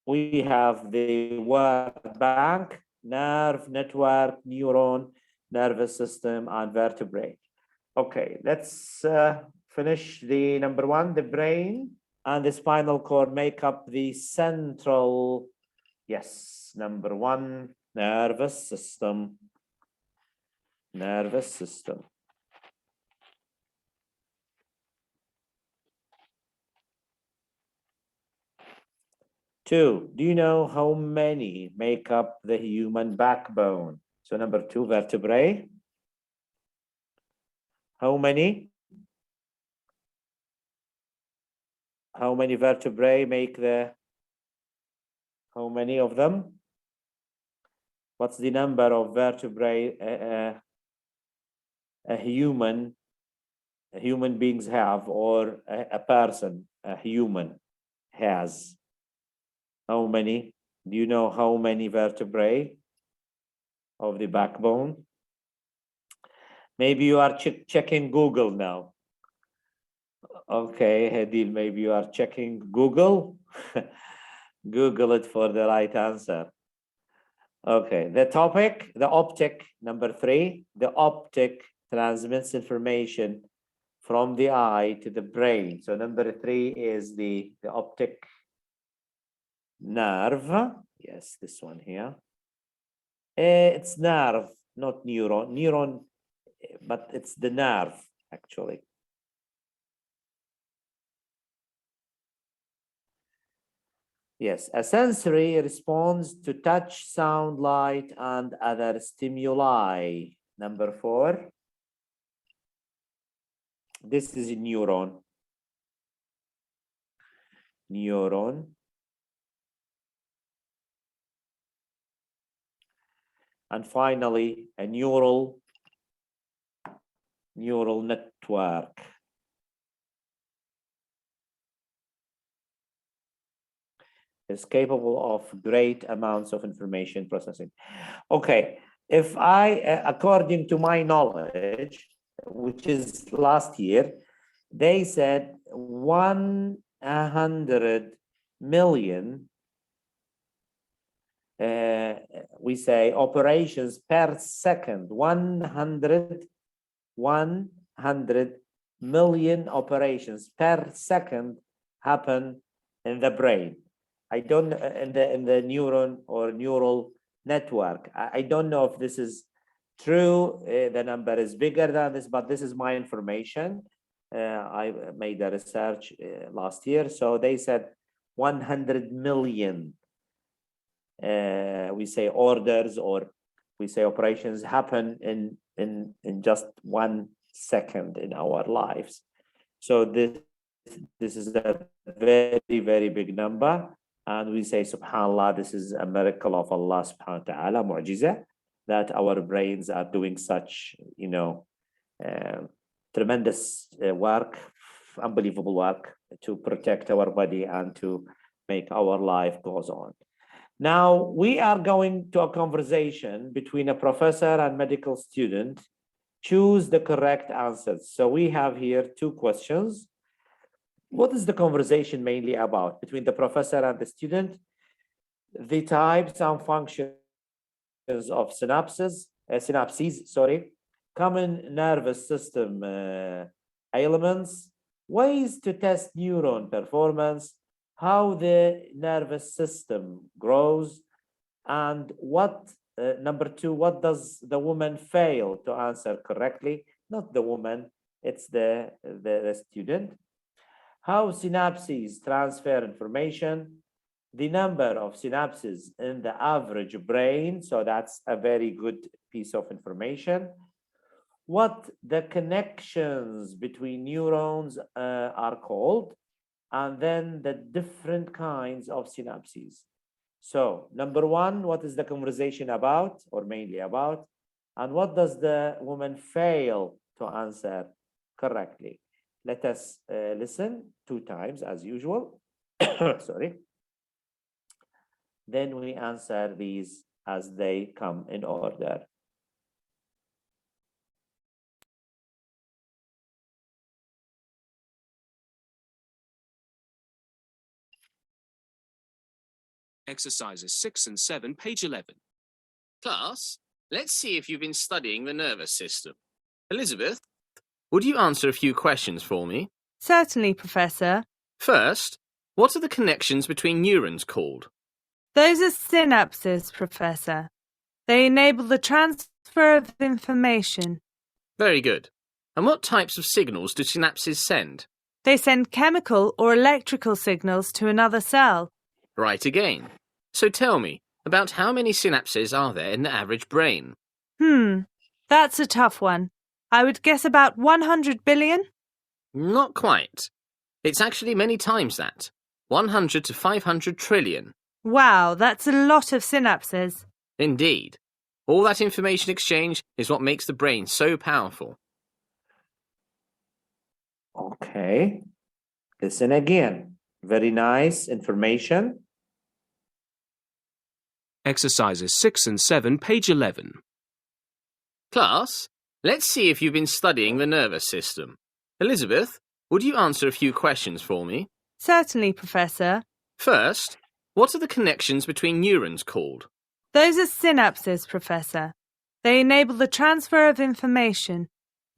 [SPEAKER 1] we have the word bank, nerve, network, neuron, nervous system, and vertebrae. Okay, let's finish the number one. The brain and the spinal cord make up the central, yes, number one, nervous system. Nervous system. Two, do you know how many make up the human backbone? So number two, vertebrae. How many? How many vertebrae make the, how many of them? What's the number of vertebrae a human beings have, or a person, a human has? How many? Do you know how many vertebrae of the backbone? Maybe you are checking Google now. Okay, Hadil, maybe you are checking Google. Google it for the right answer. Okay, the topic, the optic, number three, the optic transmits information from the eye to the brain. So number three is the optic nerve. Yes, this one here. It's nerve, not neuron. Neuron, but it's the nerve, actually. Yes, a sensory responds to touch, sound, light, and other stimuli. Number four. This is a neuron. Neuron. And finally, a neural network. Is capable of great amounts of information processing. Okay, if I, according to my knowledge, which is last year, they said 100 million, we say operations per second, 100 million operations per second happen in the brain. I don't know, in the neuron or neural network. I don't know if this is true. The number is bigger than this, but this is my information. I made a research last year. So they said 100 million, we say orders, or we say operations happen in just 1 second in our lives. So this is a very, very big number. And we say, subhanAllah, this is a miracle of Allah subhanahu wa ta'ala, mu'jiza, that our brains are doing such, you know, tremendous work, unbelievable work to protect our body and to make our life goes on. Now, we are going to a conversation between a professor and medical student. Choose the correct answers. So we have here two questions. What is the conversation mainly about between the professor and the student? The types and functions of synapses, common nervous system elements, ways to test neuron performance, how the nervous system grows, and what, number two, what does the woman fail to answer correctly? Not the woman, it's the student. How synapses transfer information, the number of synapses in the average brain, so that's a very good piece of information. What the connections between neurons are called, and then the different kinds of synapses. So number one, what is the conversation about, or mainly about, and what does the woman fail to answer correctly? Let us listen 2 times as usual. Sorry. Then we answer these as they come in order.
[SPEAKER 2] Exercises 6 and 7, page 11. Class, let's see if you've been studying the nervous system. Elizabeth, would you answer a few questions for me?
[SPEAKER 7] Certainly, Professor.
[SPEAKER 2] First, what are the connections between neurons called?
[SPEAKER 7] Those are synapses, Professor. They enable the transfer of information.
[SPEAKER 2] Very good. And what types of signals do synapses send?
[SPEAKER 7] They send chemical or electrical signals to another cell.
[SPEAKER 2] Right again. So tell me, about how many synapses are there in the average brain?
[SPEAKER 7] That's a tough one. I would guess about 100 billion?
[SPEAKER 2] Not quite. It's actually many times that. 100 to 500 trillion.
[SPEAKER 7] Wow, that's a lot of synapses.
[SPEAKER 2] Indeed. All that information exchange is what makes the brain so powerful.
[SPEAKER 1] Okay. Listen again. Very nice information.
[SPEAKER 2] Exercises 6 and 7, page 11. Class, let's see if you've been studying the nervous system. Elizabeth, would you answer a few questions for me?
[SPEAKER 7] Certainly, Professor.
[SPEAKER 2] First, what are the connections between neurons called?
[SPEAKER 7] Those are synapses, Professor. They enable the transfer of information.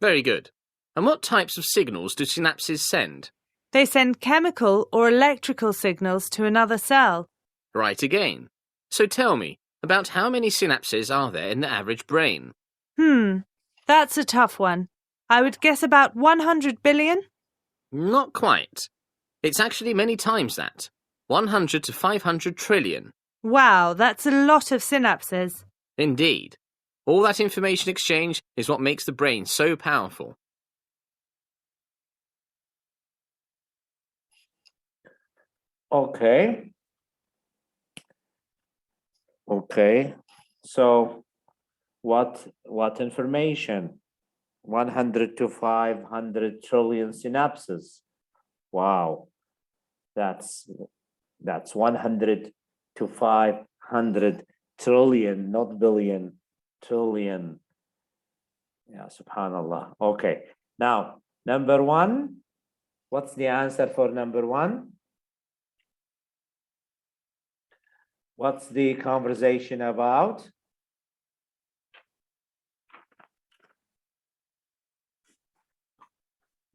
[SPEAKER 2] Very good. And what types of signals do synapses send?
[SPEAKER 7] They send chemical or electrical signals to another cell.
[SPEAKER 2] Right again. So tell me, about how many synapses are there in the average brain?
[SPEAKER 7] That's a tough one. I would guess about 100 billion?
[SPEAKER 2] Not quite. It's actually many times that. 100 to 500 trillion.
[SPEAKER 7] Wow, that's a lot of synapses.
[SPEAKER 2] Indeed. All that information exchange is what makes the brain so powerful.
[SPEAKER 1] Okay. Okay. So what information? 100 to 500 trillion synapses. Wow. That's 100 to 500 trillion, not billion, trillion. Yeah, subhanallah. Okay. Now, number one. What's the answer for number one? What's the conversation about?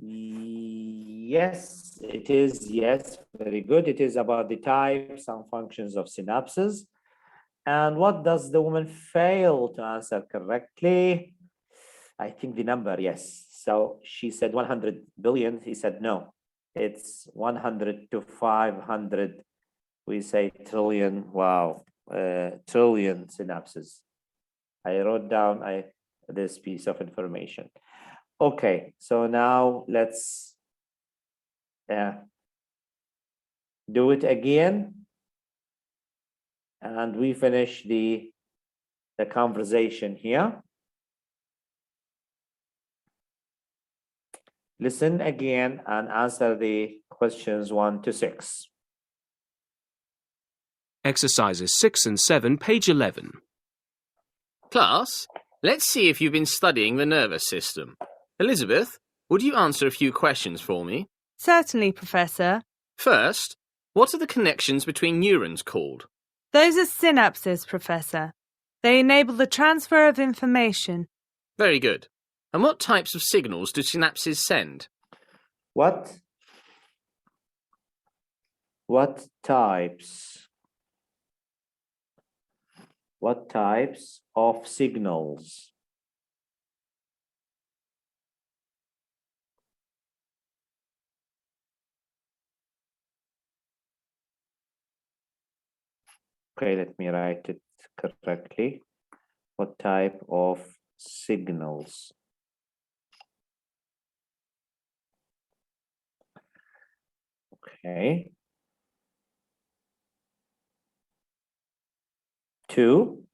[SPEAKER 1] Yes, it is. Yes, very good. It is about the types and functions of synapses. And what does the woman fail to answer correctly? I think the number, yes. So she said 100 billion. He said no. It's 100 to 500. We say trillion. Wow, trillion synapses. I wrote down this piece of information. Okay, so now let's do it again, and we finish the conversation here. Listen again and answer the questions 1 to 6.
[SPEAKER 2] Exercises 6 and 7, page 11. Class, let's see if you've been studying the nervous system. Elizabeth, would you answer a few questions for me?
[SPEAKER 7] Certainly, Professor.
[SPEAKER 2] First, what are the connections between neurons called?
[SPEAKER 7] Those are synapses, Professor. They enable the transfer of information.
[SPEAKER 2] Very good. And what types of signals do synapses send?
[SPEAKER 1] What types of signals? Okay, let me write it correctly. What type of signals? Okay. 2.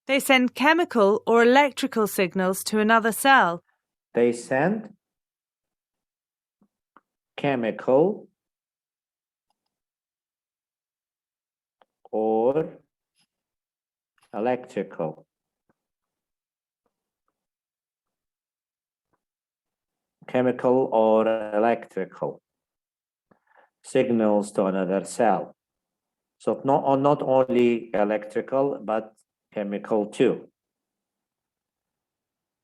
[SPEAKER 7] They send chemical or electrical signals to another cell.
[SPEAKER 1] They send chemical or electrical. Chemical or electrical. signals to another cell. So not only electrical, but chemical too.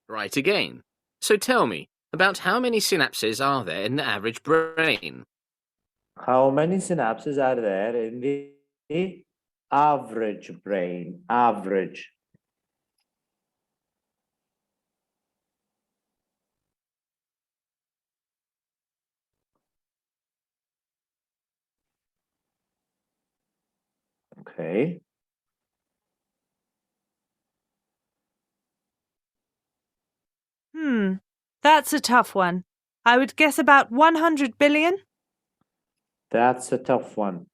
[SPEAKER 2] Right again. So tell me, about how many synapses are there in the average brain?
[SPEAKER 1] How many synapses are there in the average brain? Average. Okay.
[SPEAKER 7] That's a tough one. I would guess about 100 billion.
[SPEAKER 1] That's a tough one.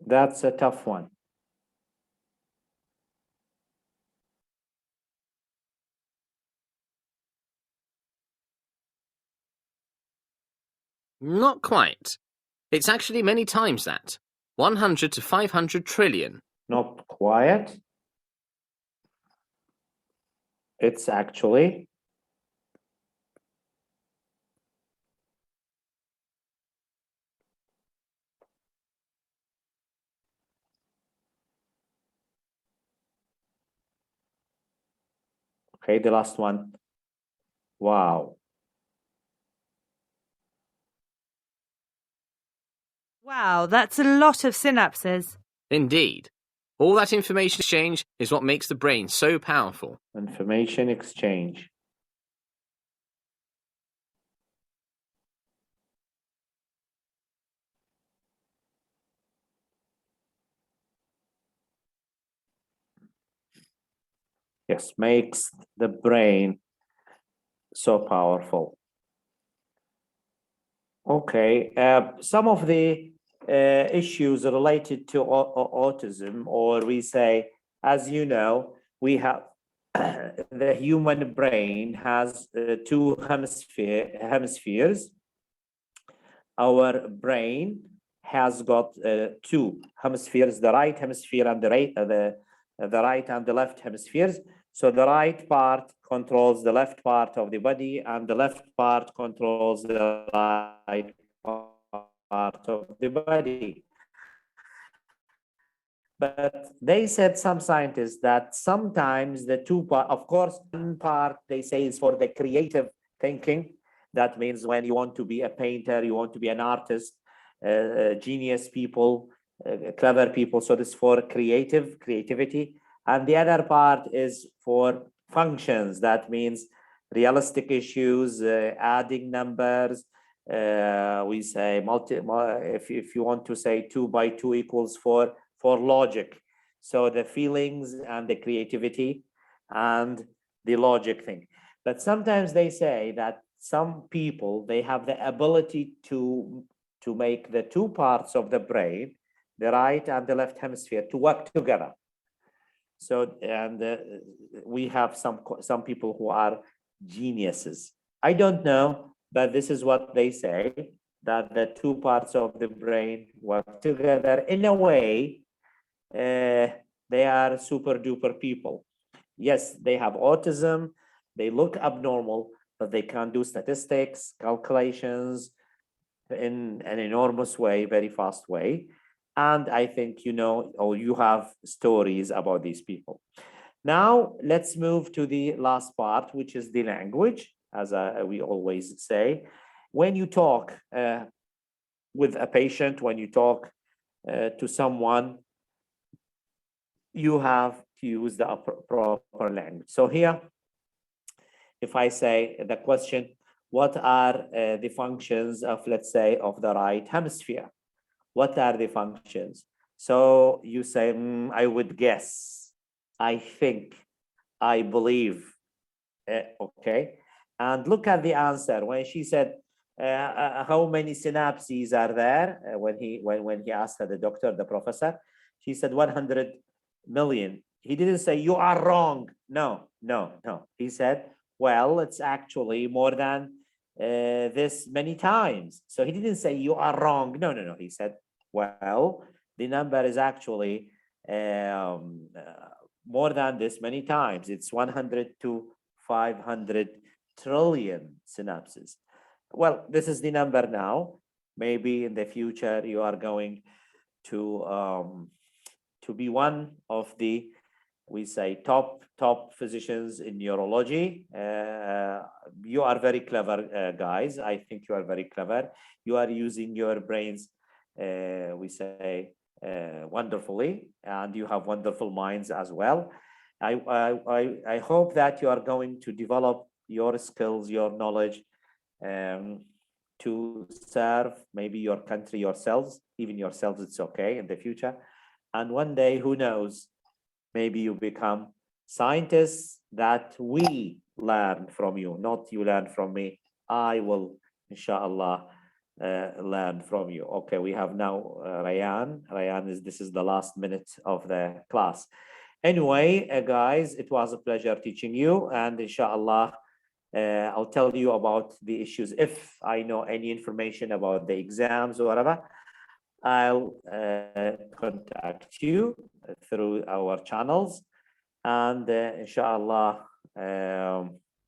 [SPEAKER 1] That's a tough one.
[SPEAKER 2] Not quite. It's actually many times that. 100 to 500 trillion.
[SPEAKER 1] Not quiet. It's actually okay, the last one. Wow.
[SPEAKER 7] Wow, that's a lot of synapses.
[SPEAKER 2] Indeed. All that information exchange is what makes the brain so powerful.
[SPEAKER 1] Information exchange. Yes, makes the brain so powerful. Okay, some of the issues related to autism, or we say, as you know, we have the human brain has two hemispheres. Our brain has got two hemispheres, the right hemisphere and the right and the left hemispheres. So the right part controls the left part of the body, and the left part controls the right part of the body. But they said, some scientists, that sometimes the two part, of course, one part they say is for the creative thinking. That means when you want to be a painter, you want to be an artist, genius people, clever people. So this is for creativity. And the other part is for functions. That means realistic issues, adding numbers. We say if you want to say 2 by 2 equals 4, for logic. So the feelings and the creativity and the logic thing. But sometimes they say that some people, they have the ability to make the two parts of the brain, the right and the left hemisphere, to work together. So, and we have some people who are geniuses. I don't know, but this is what they say, that the two parts of the brain work together in a way. They are super duper people. Yes, they have autism, they look abnormal, but they can do statistics, calculations in an enormous way, very fast way. And I think you know, or you have stories about these people. Now, let's move to the last part, which is the language, as we always say. When you talk with a patient, when you talk to someone, you have to use the proper language. So here, if I say the question, what are the functions of, let's say, of the right hemisphere? What are the functions? So you say, I would guess, I think, I believe, okay? And look at the answer. When she said, how many synapses are there? When he asked the doctor, the professor, she said 100 million. He didn't say, you are wrong. No. He said, well, it's actually more than this many times. So he didn't say, you are wrong. No. He said, Well, the number is actually more than this many times. It's 100 to 500 trillion synapses. Well, this is the number now. Maybe in the future you are going to be one of the, we say, top physicians in neurology. You are very clever, guys. I think you are very clever. You are using your brains, we say, wonderfully, and you have wonderful minds as well. I hope that you are going to develop your skills, your knowledge, to serve maybe your country, yourselves, even yourselves, it's okay in the future. And one day, who knows, maybe you become scientists that we learn from you, not you learn from me. I will, inshallah, learn from you. Okay, we have now Rayan. Rayan, this is the last minute of the class. Anyway, guys, it was a pleasure teaching you, and inshallah, I'll tell you about the issues. If I know any information about the exams or whatever, I'll contact you through our channels. And inshallah,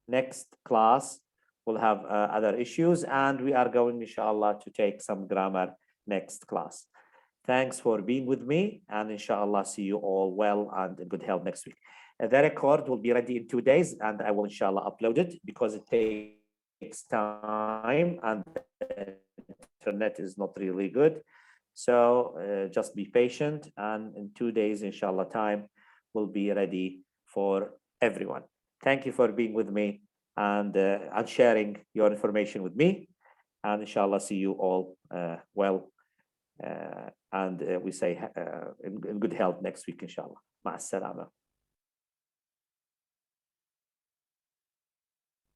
[SPEAKER 1] next class we'll have other issues, and we are going, inshallah, to take some grammar next class. Thanks for being with me, and inshallah, see you all well and in good health next week. The record will be ready in 2 days, and I will inshallah upload it because it takes time and the internet is not really good. So just be patient, and in 2 days, inshallah, time will be ready for everyone. Thank you for being with me and sharing your information with me. And inshallah, see you all well. And we say in good health next week, inshallah. Ma'as salama.